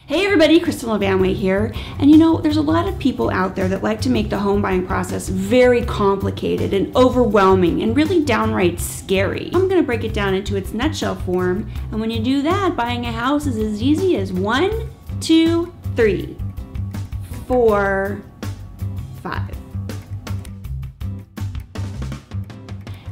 Hey everybody, Kristin LaVanway here. And you know, there's a lot of people out there that like to make the home buying process very complicated and overwhelming and really downright scary. I'm going to break it down into its nutshell form. And when you do that, buying a house is as easy as 1, 2, 3, 4, 5.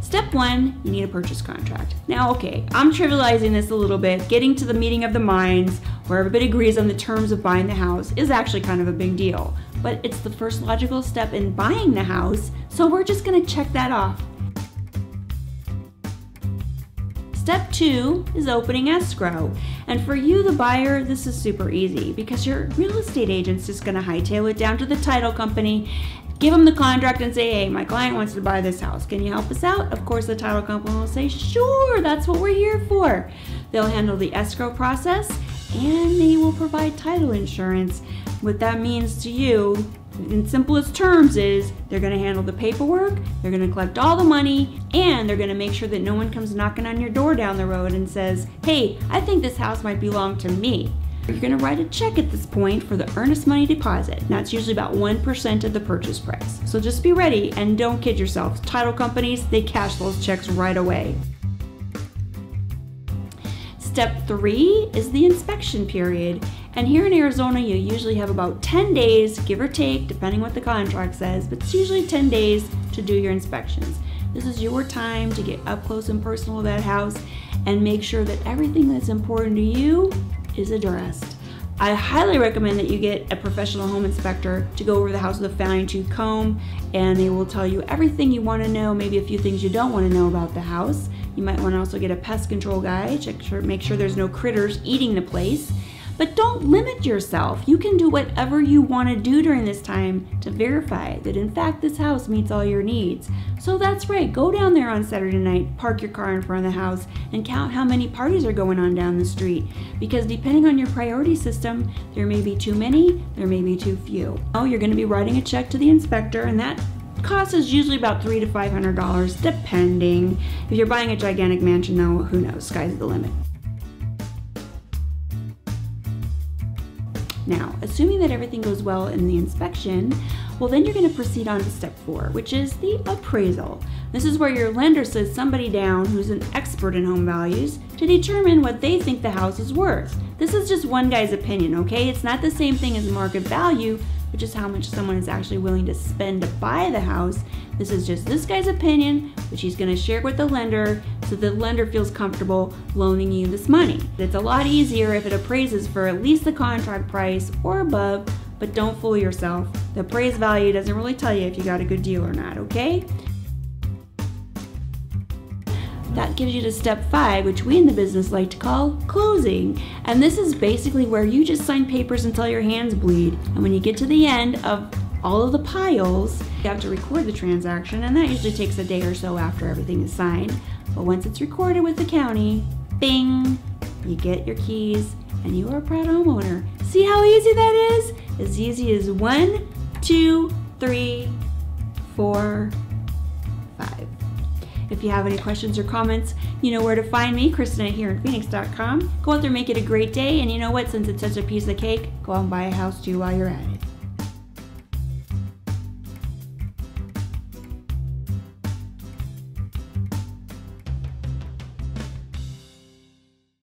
Step 1, you need a purchase contract. Now, okay, I'm trivializing this a little bit. Getting to the meeting of the minds where everybody agrees on the terms of buying the house is actually kind of a big deal. But it's the first logical step in buying the house, so we're just gonna check that off. Step 2 is opening escrow. And for you, the buyer, this is super easy because your real estate agent's just gonna hightail it down to the title company, give them the contract and say, hey, my client wants to buy this house. Can you help us out? Of course, the title company will say, sure, that's what we're here for. They'll handle the escrow process and they will provide title insurance. What that means to you, in simplest terms, is they're gonna handle the paperwork, they're gonna collect all the money, and they're gonna make sure that no one comes knocking on your door down the road and says, hey, I think this house might belong to me. You're going to write a check at this point for the earnest money deposit. And that's usually about 1% of the purchase price. So just be ready and don't kid yourselves. Title companies, they cash those checks right away. Step 3 is the inspection period. And here in Arizona, you usually have about 10 days, give or take, depending what the contract says, but it's usually 10 days to do your inspections. This is your time to get up close and personal with that house and make sure that everything that's important to you is addressed. I highly recommend that you get a professional home inspector to go over the house with a fine-tooth comb, and they will tell you everything you want to know, maybe a few things you don't want to know about the house. You might want to also get a pest control guy, make sure there's no critters eating the place. But don't limit yourself. You can do whatever you want to do during this time to verify that in fact this house meets all your needs. So that's right, go down there on Saturday night, park your car in front of the house, and count how many parties are going on down the street. Because depending on your priority system, there may be too many, there may be too few. Oh, you're going to be writing a check to the inspector, and that cost is usually about $300 to $500, depending. If you're buying a gigantic mansion though, who knows, sky's the limit. Now, assuming that everything goes well in the inspection, well then you're going to proceed on to step 4, which is the appraisal. This is where your lender sits somebody down who's an expert in home values to determine what they think the house is worth. This is just one guy's opinion, okay? It's not the same thing as market value, which is how much someone is actually willing to spend to buy the house. This is just this guy's opinion, which he's going to share with the lender so the lender feels comfortable loaning you this money. It's a lot easier if it appraises for at least the contract price or above, but don't fool yourself. The appraised value doesn't really tell you if you got a good deal or not, okay? That gives you to step 5, which we in the business like to call closing. And this is basically where you just sign papers until your hands bleed. And when you get to the end of all of the piles, you have to record the transaction, and that usually takes a day or so after everything is signed. But once it's recorded with the county, bing, you get your keys and you are a proud homeowner. See how easy that is? As easy as 1, 2, 3, 4, 5. If you have any questions or comments, you know where to find me, Kristin at hereinphoenix.com. Go out there, make it a great day, and you know what? Since it's such a piece of cake, go out and buy a house too while you're at it.